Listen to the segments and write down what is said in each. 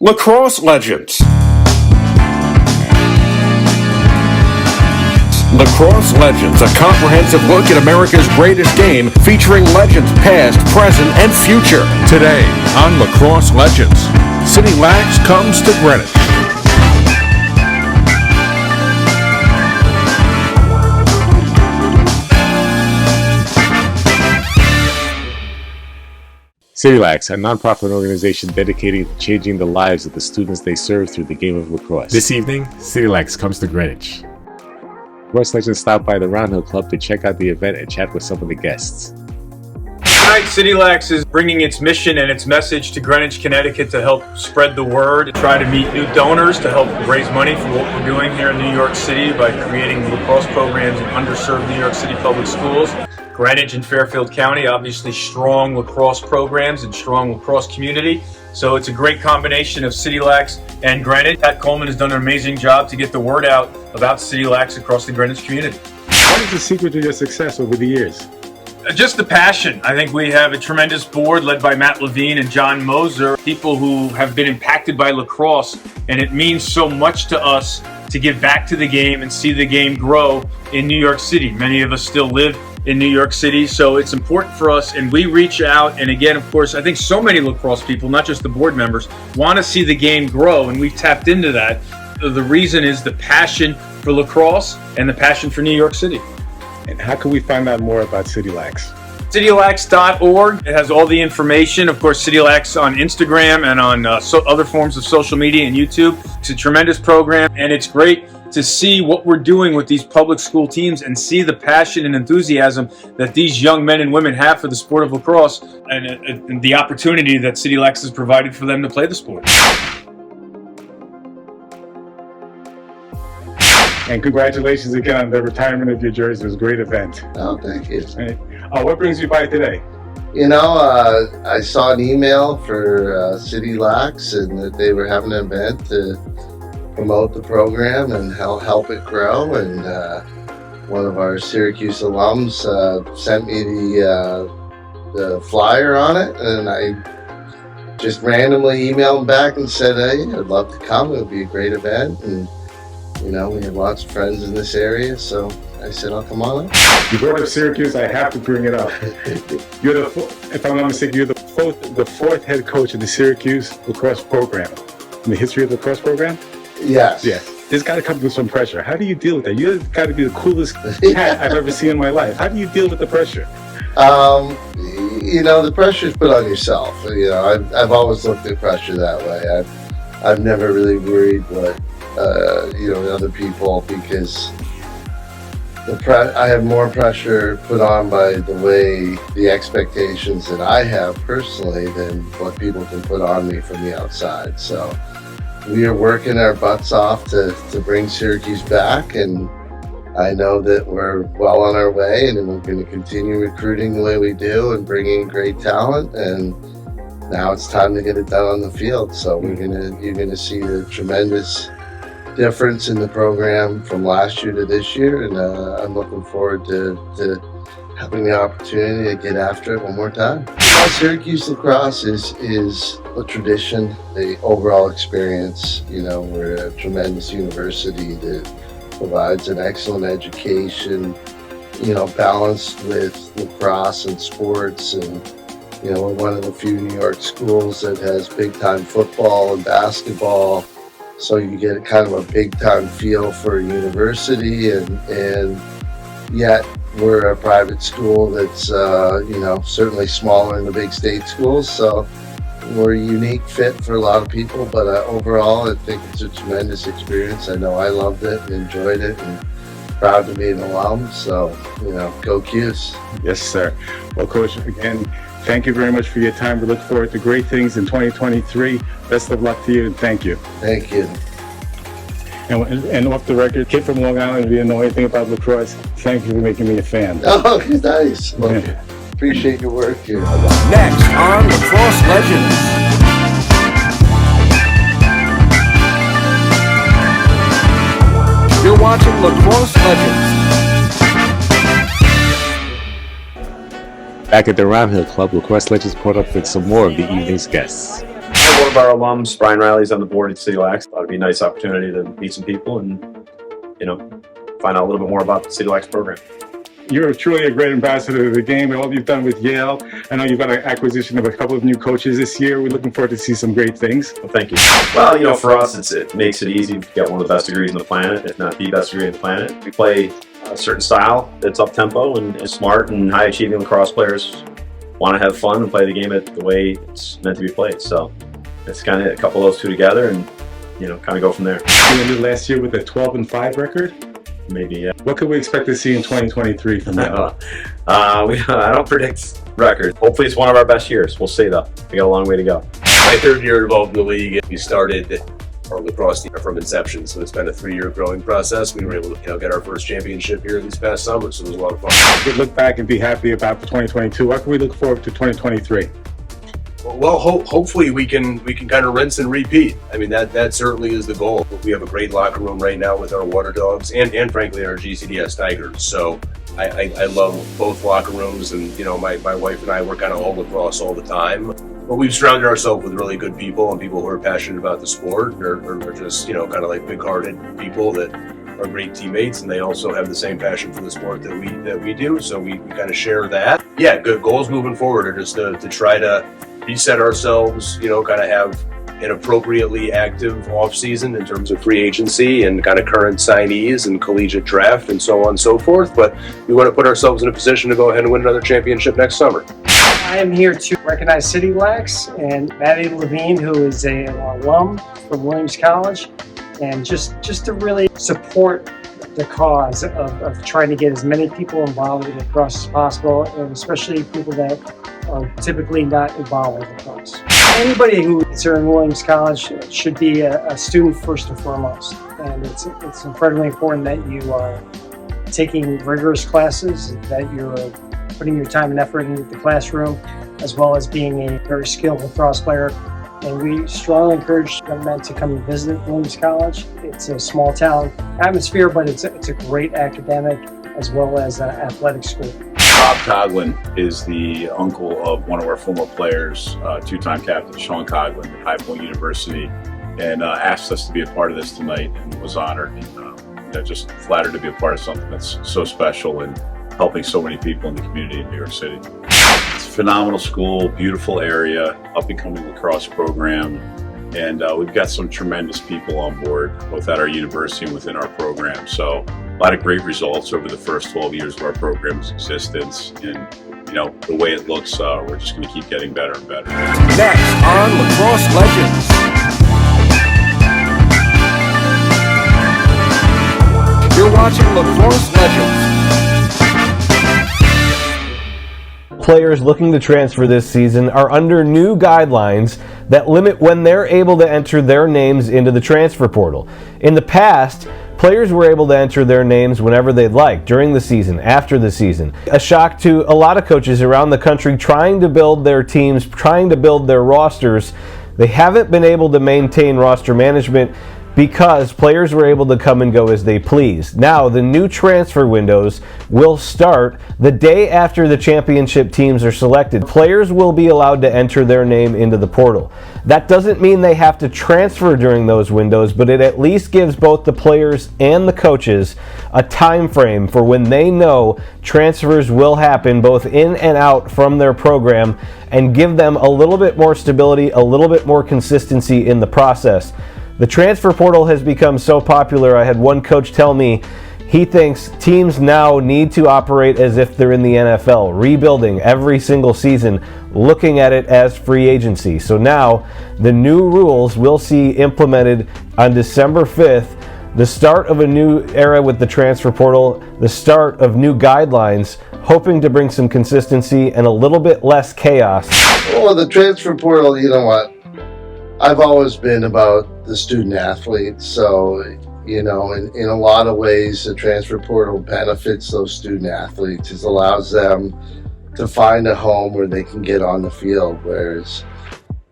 Lacrosse Legends. Lacrosse Legends, a comprehensive look at America's greatest game, featuring legends past, present, and future. Today on Lacrosse Legends, CityLax Comes to Greenwich. CityLax, a nonprofit organization dedicated to changing the lives of the students they serve through the game of lacrosse. This evening, CityLax comes to Greenwich. Lacrosse Legends stopped by the Roundhill Club to check out the event and chat with some of the guests. Tonight, CityLax is bringing its mission and its message to Greenwich, Connecticut to help spread the word, try to meet new donors to help raise money for what we're doing here in New York City by creating lacrosse programs in underserved New York City public schools. Greenwich and Fairfield County, obviously strong lacrosse programs and strong lacrosse community. So it's a great combination of CityLax and Greenwich. Pat Coleman has done an amazing job to get the word out about CityLax across the Greenwich community. What is the secret to your success over the years? Just the passion. I think we have a tremendous board led by Matt Levine and John Moser, people who have been impacted by lacrosse, and it means so much to us to give back to the game and see the game grow in New York City. Many of us still live in New York City, so it's important for us, and we reach out, and again, of course, I think so many lacrosse people, not just the board members, want to see the game grow, and we've tapped into that. The reason is the passion for lacrosse and the passion for New York City. And how can we find out more about CityLax? CityLax.org. It has all the information. Of course, CityLax on Instagram and on other forms of social media and YouTube. It's a tremendous program, and it's great to see what we're doing with these public school teams and see the passion and enthusiasm that these young men and women have for the sport of lacrosse and the opportunity that CityLax has provided for them to play the sport. And congratulations again on the retirement of your jersey. It was a great event. Oh, thank you. Right. What brings you by today? You know, I saw an email for CityLax and that they were having an event to promote the program and help it grow. And one of our Syracuse alums sent me the flyer on it, and I just randomly emailed him back and said, hey, I'd love to come. It would be a great event. And you know, we have lots of friends in this area, so I said, I'll come on up. You brought up Syracuse, I have to bring it up. You're if I'm not mistaken, you're the fourth head coach of the Syracuse lacrosse program. In the history of the lacrosse program? Yes. Yeah. There's got to come with some pressure. How do you deal with that? You've got to be the coolest cat I've ever seen in my life. How do you deal with the pressure? You know, the pressure's put on yourself. You know, I've always looked at pressure that way. I've never really worried what you know, other people, because I have more pressure put on by the expectations that I have personally than what people can put on me from the outside. So we are working our butts off to bring Syracuse back, and I know that we're well on our way, and we're going to continue recruiting the way we do and bringing great talent, and now it's time to get it done on the field. So you're gonna see the tremendous difference in the program from last year to this year, and I'm looking forward to having the opportunity to get after it one more time. Syracuse lacrosse is a tradition, the overall experience. You know, we're a tremendous university that provides an excellent education, you know, balanced with lacrosse and sports, and you know, we're one of the few New York schools that has big time football and basketball. So you get kind of a big time feel for a university, and yet we're a private school that's you know, certainly smaller than the big state schools. So we're a unique fit for a lot of people, but overall I think it's a tremendous experience. I know I loved it and enjoyed it, and proud to be an alum. So, you know, go Qs. Yes, sir. Well, Coach, again, thank you very much for your time. We look forward to great things in 2023. Best of luck to you, and thank you. Thank you. And off the record, kid from Long Island, if you didn't know anything about lacrosse, thank you for making me a fan. Oh, nice. Well, appreciate your work here. Next on Lacrosse Legends. You're watching Lacrosse Legends. Back at the Roundhill Club, Lacrosse Legends caught up with some more of the evening's guests. one of our alums, Brian Riley's on the board at CityLax. Thought it'd be a nice opportunity to meet some people and, find out a little bit more about the CityLax program. You're truly a great ambassador to the game and all you've done with Yale. I know you've got an acquisition of a couple of new coaches this year. We're looking forward to see some great things. Well, thank you. Well, for us, it makes it easy to get one of the best degrees on the planet, if not the best degree on the planet. We play a certain style that's up-tempo and smart, and high-achieving lacrosse players want to have fun and play the game the way it's meant to be played. So it's kind of a couple of those two together and, kind of go from there. You ended last year with a 12-5 record? Maybe, yeah. What can we expect to see in 2023 from that? I don't predict records. Hopefully it's one of our best years. We'll see, though. We got a long way to go. My third year involved in the league. We started our lacrosse team from inception, so it's been a 3-year growing process. We were able to get our first championship here this past summer, so it was a lot of fun. We look back and be happy about the 2022. What can we look forward to 2023? Well, hopefully we can kind of rinse and repeat. I mean, that certainly is the goal. We have a great locker room right now with our Water Dogs and frankly our GCDS Tigers. So I love both locker rooms, and my wife and I work kind of all lacrosse all the time. But we've surrounded ourselves with really good people and people who are passionate about the sport, or just kind of like big-hearted people that are great teammates, and they also have the same passion for the sport that we do. So we kind of share that. Yeah, good goals moving forward are just to try to reset ourselves, kind of have an appropriately active off season in terms of free agency and kind of current signees and collegiate draft and so on and so forth. But we want to put ourselves in a position to go ahead and win another championship next summer. I am here to recognize CityLax and Maddie Levine, who is an alum from Williams College, and just to really support the cause of trying to get as many people involved in lacrosse as possible, and especially people that are typically not involved with lacrosse. Anybody who is here in Williams College should be a student first and foremost, and it's incredibly important that you are taking rigorous classes, that you're putting your time and effort into the classroom, as well as being a very skilled lacrosse player. And we strongly encourage young men to come and visit Williams College. It's a small town atmosphere, but it's a great academic as well as athletic school. Bob Coughlin is the uncle of one of our former players, two-time captain Sean Coughlin at High Point University, and asked us to be a part of this tonight, and was honored and just flattered to be a part of something that's so special and helping so many people in the community in New York City. It's a phenomenal school, beautiful area, up-and-coming lacrosse program, and we've got some tremendous people on board, both at our university and within our program. So a lot of great results over the first 12 years of our program's existence, and the way it looks, we're just going to keep getting better and better. Next on Lacrosse Legends. You're watching Lacrosse Legends. Players looking to transfer this season are under new guidelines that limit when they're able to enter their names into the transfer portal. In the past, players were able to enter their names whenever they'd like, during the season, after the season. A shock to a lot of coaches around the country trying to build their teams, trying to build their rosters. They haven't been able to maintain roster management because players were able to come and go as they please. Now, the new transfer windows will start the day after the championship teams are selected. Players will be allowed to enter their name into the portal. That doesn't mean they have to transfer during those windows, but it at least gives both the players and the coaches a time frame for when they know transfers will happen both in and out from their program, and give them a little bit more stability, a little bit more consistency in the process. The transfer portal has become so popular. I had one coach tell me he thinks teams now need to operate as if they're in the NFL, rebuilding every single season, looking at it as free agency. So now the new rules we'll see implemented on December 5th, the start of a new era with the transfer portal, the start of new guidelines, hoping to bring some consistency and a little bit less chaos. Well, the transfer portal, you know what? I've always been about the student athlete, so in a lot of ways the transfer portal benefits those student athletes. It allows them to find a home where they can get on the field, whereas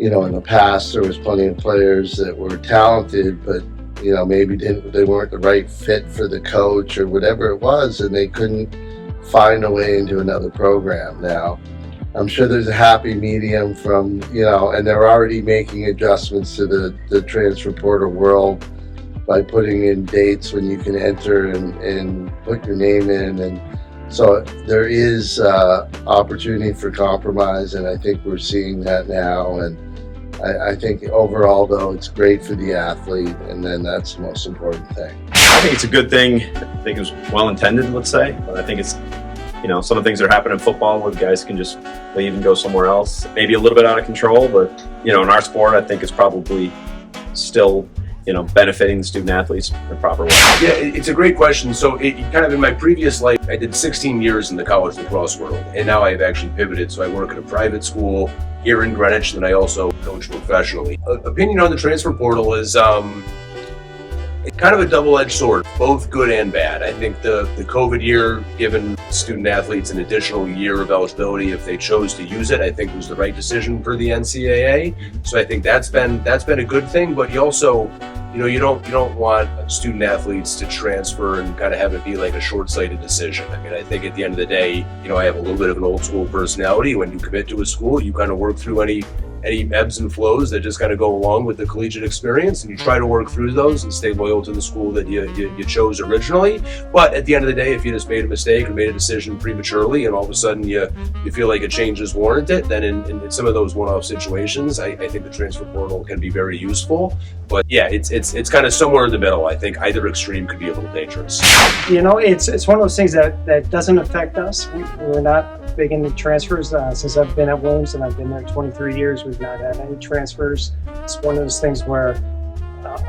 in the past there was plenty of players that were talented, but maybe they weren't the right fit for the coach or whatever it was, and they couldn't find a way into another program. Now I'm sure there's a happy medium from, and they're already making adjustments to the transfer portal world by putting in dates when you can enter and put your name in. And so there is opportunity for compromise, and I think we're seeing that now. And I think overall, though, it's great for the athlete, and then that's the most important thing. I think it's a good thing. I think it was well intended, let's say, but I think it's, some of the things that happen in football where guys can just leave and go somewhere else. Maybe a little bit out of control, but, in our sport, I think it's probably still, benefiting the student athletes in the proper way. Yeah, it's a great question. So kind of in my previous life, I did 16 years in the college lacrosse world, and now I've actually pivoted. So I work at a private school here in Greenwich, and I also coach professionally. Opinion on the transfer portal is it's kind of a double-edged sword, both good and bad. I think the COVID year, given student athletes an additional year of eligibility if they chose to use it, I think was the right decision for the NCAA. So I think that's been a good thing. But you also, you don't want student athletes to transfer and kind of have it be like a short-sighted decision. I mean, I think at the end of the day, I have a little bit of an old school personality. When you commit to a school, you kind of work through any ebbs and flows that just kind of go along with the collegiate experience, and you try to work through those and stay loyal to the school that you chose originally. But at the end of the day, if you just made a mistake or made a decision prematurely and all of a sudden you feel like a change is warranted, then in some of those one-off situations, I think the transfer portal can be very useful. But yeah, it's kind of somewhere in the middle. I think either extreme could be a little dangerous. It's one of those things that doesn't affect us. We're not big into transfers. Since I've been at Williams, and I've been there 23 years, we've not had any transfers. It's one of those things where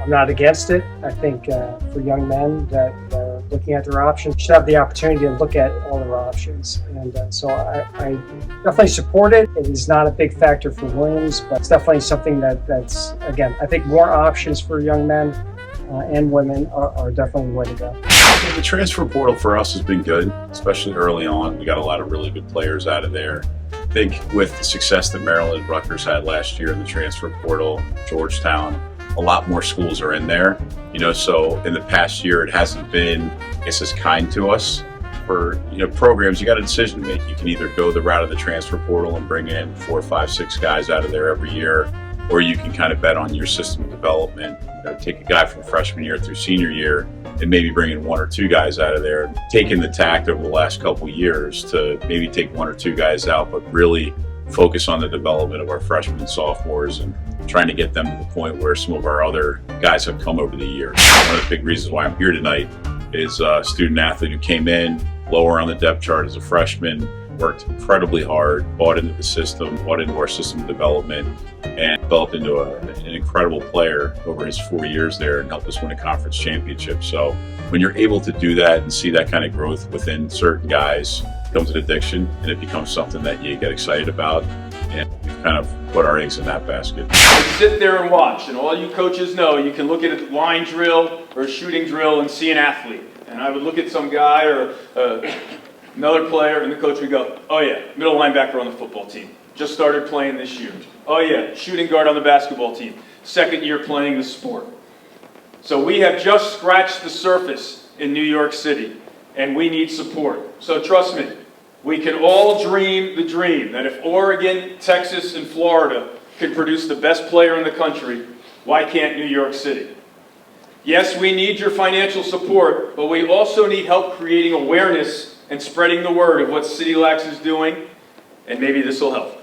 I'm not against it. I think for young men that are looking at their options should have the opportunity to look at all their options. And so I definitely support it. It is not a big factor for Williams, but it's definitely something that's, again, I think more options for young men and women are definitely the way to go. The transfer portal for us has been good, especially early on. We got a lot of really good players out of there. I think with the success that Maryland and Rutgers had last year in the transfer portal, Georgetown, a lot more schools are in there. So in the past year, it hasn't been, as kind to us. For programs, you got a decision to make. You can either go the route of the transfer portal and bring in 4, 5, 6 guys out of there every year, or you can kind of bet on your system of development. Take a guy from freshman year through senior year and maybe bring in 1 or 2 guys out of there. Taking the tact over the last couple years to maybe take 1 or 2 guys out, but really focus on the development of our freshmen and sophomores and trying to get them to the point where some of our other guys have come over the years. One of the big reasons why I'm here tonight is a student athlete who came in lower on the depth chart as a freshman, worked incredibly hard, bought into the system, bought into our system of development, and developed into an incredible player over his 4 years there and helped us win a conference championship. So when you're able to do that and see that kind of growth within certain guys, it becomes an addiction and it becomes something that you get excited about. And we've kind of put our eggs in that basket. Sit there and watch, and all you coaches know, you can look at a line drill or a shooting drill and see an athlete. And I would look at some guy or another player, and the coach would go, oh yeah, middle linebacker on the football team. Just started playing this year. Oh yeah, shooting guard on the basketball team. Second year playing the sport. So we have just scratched the surface in New York City, and we need support. So trust me, we can all dream the dream that if Oregon, Texas, and Florida can produce the best player in the country, why can't New York City? Yes, we need your financial support, but we also need help creating awareness and spreading the word of what CityLax is doing, and maybe this will help.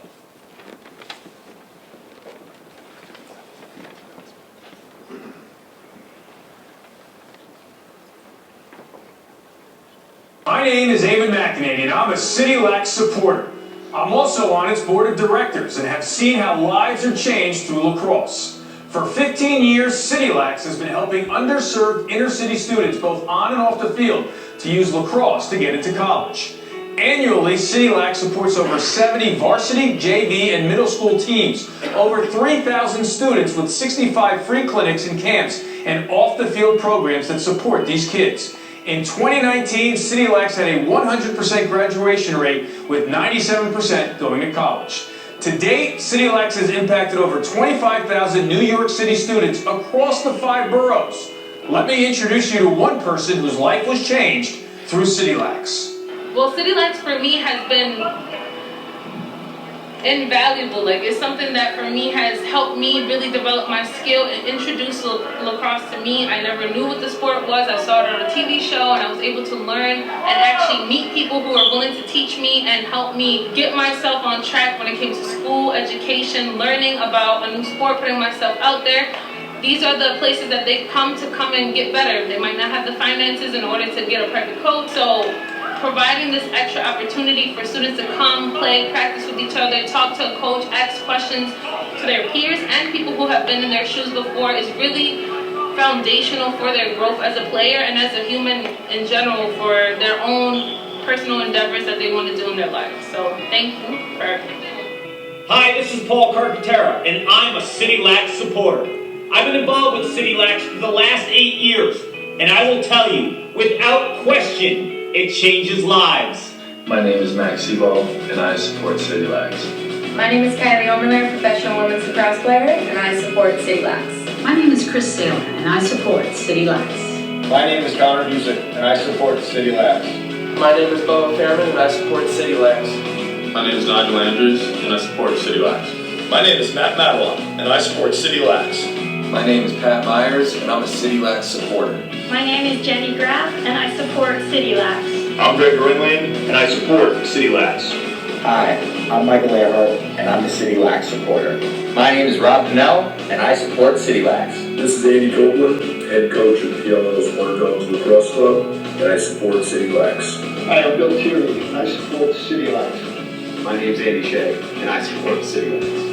My name is Eamon McEnany, and I'm a CityLax supporter. I'm also on its board of directors and have seen how lives are changed through lacrosse. For 15 years, CityLax has been helping underserved inner-city students, both on and off the field, to use lacrosse to get into college. Annually, CityLax supports over 70 varsity, JV, and middle school teams, over 3,000 students with 65 free clinics and camps, and off-the-field programs that support these kids. In 2019, CityLax had a 100% graduation rate, with 97% going to college. To date, CityLax has impacted over 25,000 New York City students across the 5 boroughs. Let me introduce you to one person whose life was changed through CityLax. Well, CityLax for me has been invaluable. Like, it's something that for me has helped me really develop my skill and introduce lacrosse to me. I never knew what the sport was. I saw it on a TV show and I was able to learn and actually meet people who are willing to teach me and help me get myself on track when it came to school, education, learning about a new sport, putting myself out there. These are the places that they come and get better. They might not have the finances in order to get a private coach, so providing this extra opportunity for students to come, play, practice with each other, talk to a coach, ask questions to their peers and people who have been in their shoes before is really foundational for their growth as a player and as a human in general for their own personal endeavors that they want to do in their lives. So thank you for everything. Hi, this is Paul Carpentera, and I'm a CityLax supporter. I've been involved with CityLax for the last 8 years, and I will tell you, without question, it changes lives. My name is Max Sebo, and I support CityLax. My name is Kylie Omerler, professional women's lacrosse player, and I support CityLax. My name is Chris Saylor, and I support CityLax. My name is Connor Music, and I support CityLax. My name is Bobo Fairman, and I support CityLax. My name is Nigel Andrews, and I support CityLax. My name is Matt Madelon, and I support CityLax. My name is Pat Myers, and I'm a CityLax supporter. My name is Jenny Graff, and I support CityLax. I'm Greg Ringling, and I support CityLax. Hi, I'm Michael Earhart, and I'm a CityLax supporter. My name is Rob Pennell, and I support CityLax. This is Andy Copelan, head coach of PLO's Water Dogs Lacrosse Club, and I support CityLax. Hi, I'm Bill Tierney, and I support CityLax. My name is Andy Shay, and I support CityLax.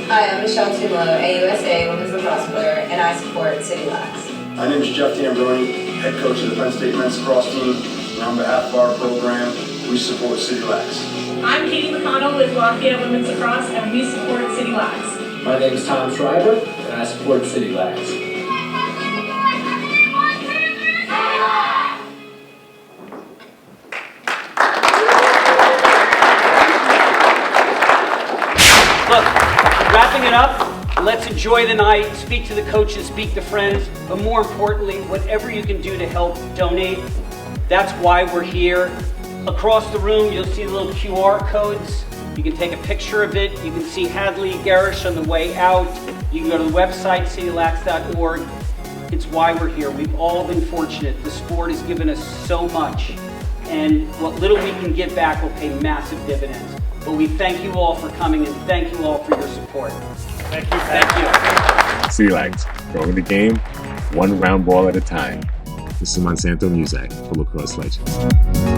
Hi, I'm Michelle Tumolo, AUSA women's lacrosse player, and I support CityLax. My name is Jeff Tambroni, head coach of the Penn State men's lacrosse team, and on behalf of our program, we support CityLax. I'm Katie McConnell with Lafayette Women's Lacrosse, and we support CityLax. My name is Tom Schreiber, and I support CityLax. Look, wrapping it up, let's enjoy the night, speak to the coaches, speak to friends, but more importantly, whatever you can do to help donate, that's why we're here. Across the room, you'll see the little QR codes. You can take a picture of it. You can see Hadley Garish on the way out. You can go to the website, citylax.org. It's why we're here. We've all been fortunate. The sport has given us so much, and what little we can give back will pay massive dividends. But we thank you all for coming, and thank you all for your support. Thank you. Thank you. CityLax, growing the game, one round ball at a time. This is Monsanto Music for Lacrosse Legends.